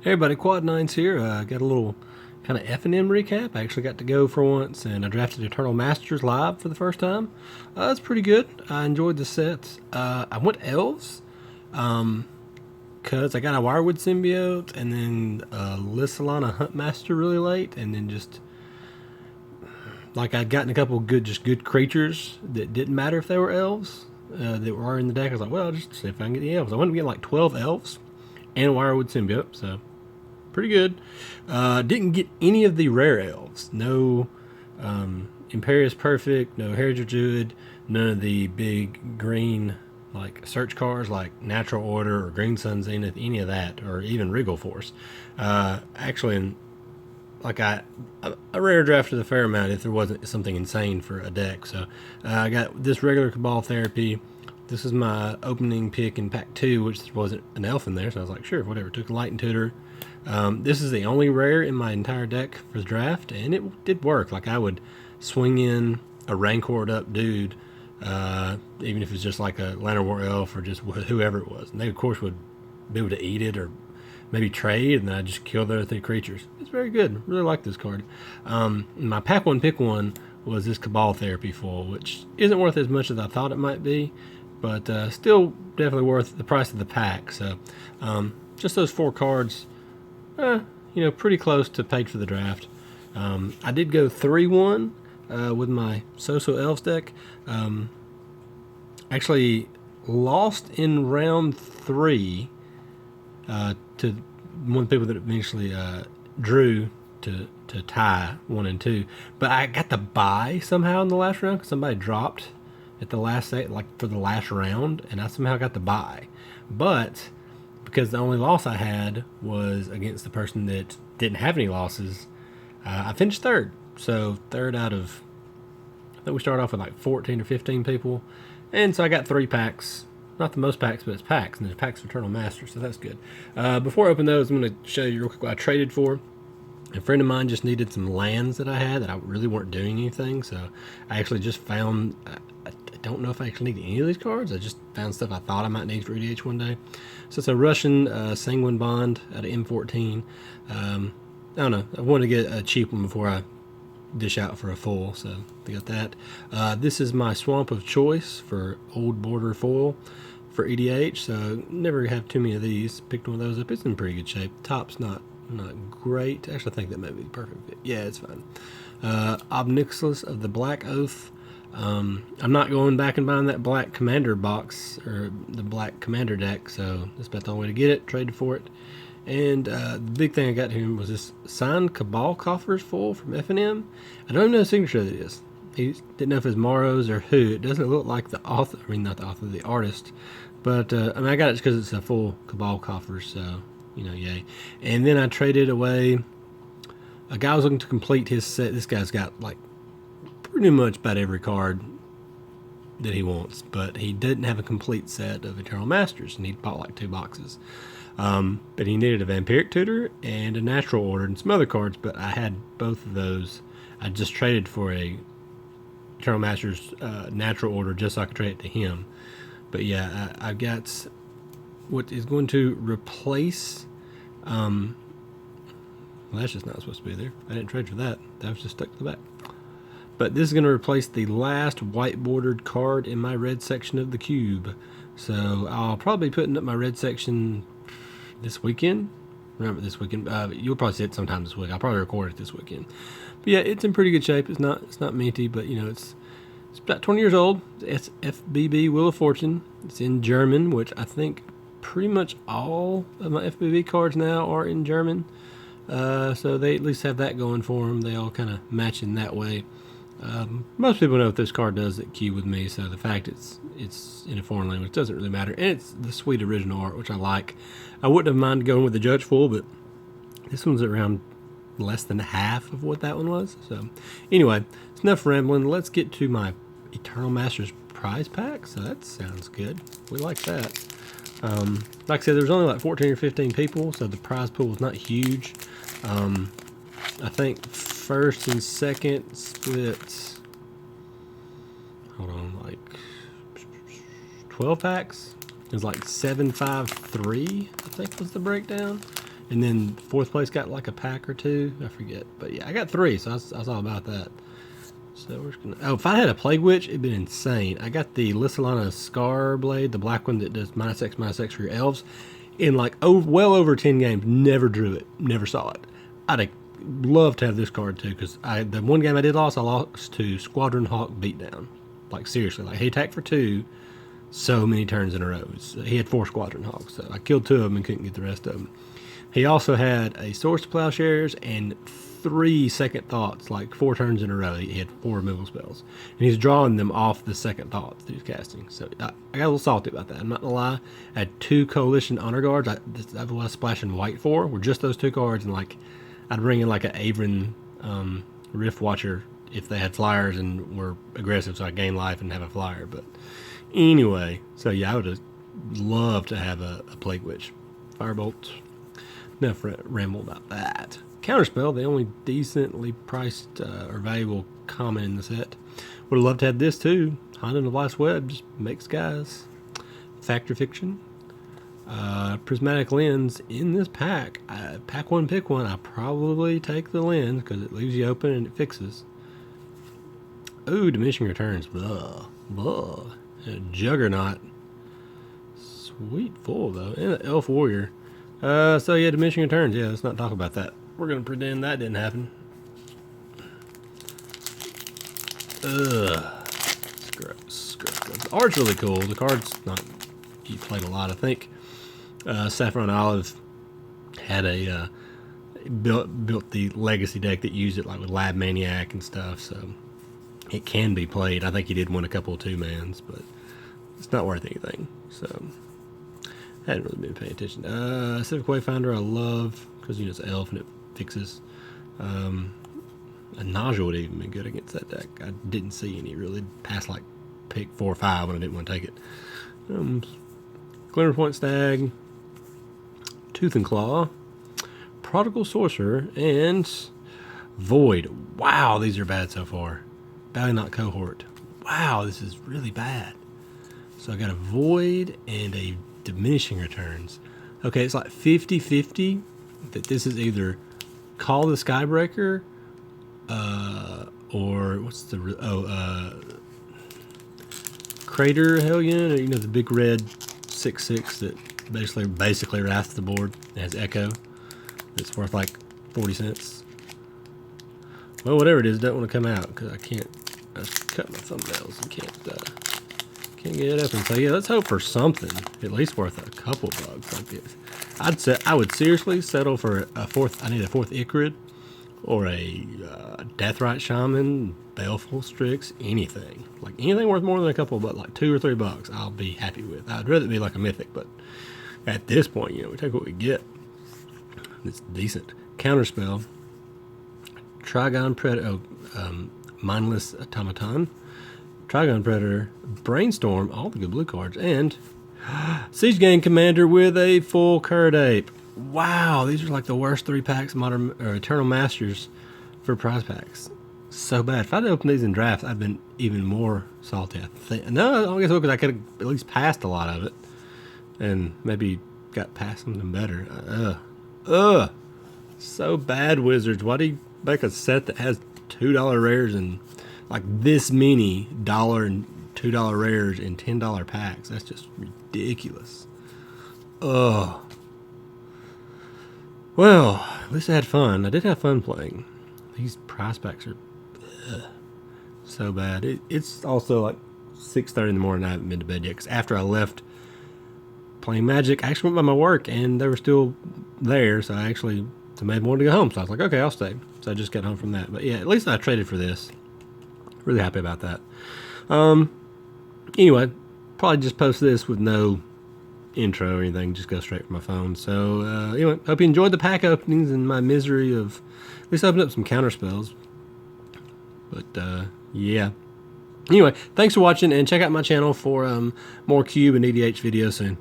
Hey everybody, Quad Nines here. Got a little kind of FNM recap. I actually got to go for once, and I drafted Eternal Masters live for the first time. It's pretty good. I enjoyed the sets. I went Elves, because I got a Wirewood Symbiote, and then Lissalana Huntmaster really late, and then just like I'd gotten a couple good creatures that didn't matter if they were Elves that were in the deck. I was like, well, I'll just see if I can get the Elves. I went to get like 12 Elves and Wirewood Symbiote, so pretty good. Didn't get any of the rare elves. No Imperious Perfect, no Heritage Druid, none of the big green like search cards like Natural Order or Green Sun Zenith, any of that, or even Wriggle Force. Actually, like I rare drafted a fair amount if there wasn't something insane for a deck. So I got this regular Cabal Therapy. This is my opening pick in pack 2, which wasn't an elf in there, so I was like, sure, whatever. Took a Light Tutor. This is the only rare in my entire deck for the draft, and it did work. Like, I would swing in a Rancored up dude, even if it's just like a Lantern War Elf or just whoever it was. And they, of course, would be able to eat it or maybe trade, and then I'd just kill the other 3 creatures. It's very good. Really like this card. My pack 1 pick 1 was this Cabal Therapy foil, which isn't worth as much as I thought it might be, but still definitely worth the price of the pack. So just those 4 cards, pretty close to paid for the draft. I did go 3-1 with my So-So Elves deck. Actually lost in round 3 to one of the people that eventually drew to tie 1 and 2. But I got the bye somehow in the last round because somebody dropped at the last set, like for the last round, and I somehow got the bye. But because the only loss I had was against the person that didn't have any losses, I finished 3rd. So 3rd out of, I think we started off with like 14 or 15 people. And so I got 3 packs. Not the most packs, but it's packs. And there's packs for Eternal Masters, so that's good. Before I open those, I'm going to show you real quick what I traded for. A friend of mine just needed some lands that I had that I really weren't doing anything. So I actually just found, I don't know if I actually need any of these cards. I just found stuff I thought I might need for EDH one day. So it's a Russian Sanguine Bond out of M14. I don't know. I wanted to get a cheap one before I dish out for a full, so I got that. This is my Swamp of Choice for Old Border foil for EDH, so never have too many of these. Picked one of those up. It's in pretty good shape. Top's not great. Actually, I think that might be the perfect fit. Yeah, it's fine. Obnixilis of the Black Oath. I'm not going back and buying that Black Commander box or the Black Commander deck, so that's about the only way to get it. Traded for it. And the big thing I got here was this signed Cabal Coffers full from FNM. I don't even know the signature that it is. He didn't know if it's Morrow's or who. It doesn't look like the author. I mean, not the author, the artist. But I got it just because it's a full Cabal Coffers, so yay. And then I traded away. A guy was looking to complete his set. This guy's got like pretty much about every card that he wants, but he didn't have a complete set of Eternal Masters, and he bought like 2 boxes. But he needed a Vampiric Tutor and a Natural Order and some other cards, but I had both of those. I just traded for a Eternal Masters Natural Order just so I could trade it to him. But yeah, I've got what is going to replace. Well, that's just not supposed to be there. I didn't trade for that. That was just stuck to the back. But this is going to replace the last white bordered card in my red section of the cube. So I'll probably be putting up my red section this weekend. Remember this weekend. You'll probably see it sometime this week. I'll probably record it this weekend. But yeah, it's in pretty good shape. It's not minty, but it's about 20 years old. It's FBB Wheel of Fortune. It's in German, which I think pretty much all of my FBB cards now are in German. So they at least have that going for them. They all kind of match in that way. Most people know what this card does at Q with me, so the fact it's in a foreign language doesn't really matter. And it's the sweet original art, which I like. I wouldn't have minded going with the Judge Full, but this one's around less than half of what that one was. So anyway, it's enough rambling. Let's get to my Eternal Masters prize pack. So that sounds good. We like that. Like I said, there's only like 14 or 15 people, so the prize pool is not huge. I think first and second split, hold on, like 12 packs. It was like 753, I think was the breakdown. And then fourth place got like a pack or two. I forget. But yeah, I got 3, so I was all about that. So we're just gonna. Oh, if I had a Plague Witch, it'd been insane. I got the Lissalana Scar Blade, the black one that does -X for your elves, in like well over 10 games. Never drew it. Never saw it. I'd love to have this card too, because the one game I lost to Squadron Hawk Beatdown. Like seriously, like he attacked for 2, so many turns in a row. He had 4 Squadron Hawks, so I killed 2 of them and couldn't get the rest of them. He also had a Swords to Plowshares and 3 Second Thoughts, like 4 turns in a row. He had 4 removal spells, and he's drawing them off the Second Thoughts that he's casting. So I got a little salty about that. I'm not gonna lie. I had 2 Coalition Honor Guards. That's what I was splashing white for. Were just those 2 cards, and like I'd bring in like an Avon Rift Watcher if they had flyers and were aggressive, so I gain life and have a flyer. But anyway, so yeah, I would have loved to have a Plague Witch. Firebolt. Enough ramble about that. Counterspell, the only decently priced or valuable common in the set. Would have loved to have this too. Honda and the Last Web just makes guys. Factor Fiction. Prismatic Lens in this pack. Pack 1, pick 1. I probably take the lens because it leaves you open and it fixes. Ooh, Diminishing Returns. Blah. Blah. Juggernaut. Sweet full though. And an Elf Warrior. So yeah, Diminishing Returns. Yeah, let's not talk about that. We're gonna pretend that didn't happen. Ugh. Gross. The art's really cool. The card's not. You played a lot, I think. Saffron Olive had a built the legacy deck that used it like with Lab Maniac and stuff. So it can be played. I think he did win a couple of 2-mans, but it's not worth anything. So. I hadn't really been paying attention. Civic Wayfinder I love because it's elf and it fixes. A Nausea would even be good against that deck. I didn't see any really past like pick 4 or 5 when I didn't want to take it. Glimmerpoint Stag, Tooth and Claw, Prodigal Sorcerer, and Void. Wow, these are bad so far. Valiant Cohort. Wow, this is really bad. So I got a Void and a Diminishing Returns. Okay, it's like 50-50 that this is either Call the Skybreaker or what's the Crater Hellion, or the big red 6/6 that basically wraths the board. It has Echo. It's worth like 40 cents. Well, whatever it is, don't want to come out because I cut my thumbnails and can't get it open. So yeah, let's hope for something at least worth a couple bucks like this. I would seriously settle for a 4th. I need a 4th Ichrid or a Deathrite Shaman, Baleful Strix, anything. Like anything worth more than a couple, but like $2 or $3, I'll be happy with. I'd rather it be like a mythic, but at this point, we take what we get. It's decent. Counterspell, Trigon Predator, Mindless Automaton, Trigon Predator, Brainstorm, all the good blue cards, and Siege Gang Commander with a full Curd Ape. Wow, these are like the worst 3 packs Modern or Eternal Masters for prize packs. So bad. If I'd opened these in drafts, I'd been even more salty. I think. No, I guess because I could have at least passed a lot of it, and maybe got past something better. So bad, Wizards. Why do you make a set that has $2 rares and like this many $1 and $2 rares in $10 packs? That's just ridiculous. Ugh. Well, at least I had fun. I did have fun playing. These prize packs are so bad. It's also like 6:30 in the morning. I haven't been to bed yet because after I left playing Magic, I actually went by my work and they were still there. So I actually made me want to go home. So I was like, okay, I'll stay. So I just got home from that. But yeah, at least I traded for this. Really happy about that. Anyway, probably just post this with no intro or anything. Just go straight from my phone. So anyway, hope you enjoyed the pack openings and my misery of at least opening up some counter spells. But yeah. Anyway, thanks for watching and check out my channel for more Cube and EDH videos soon.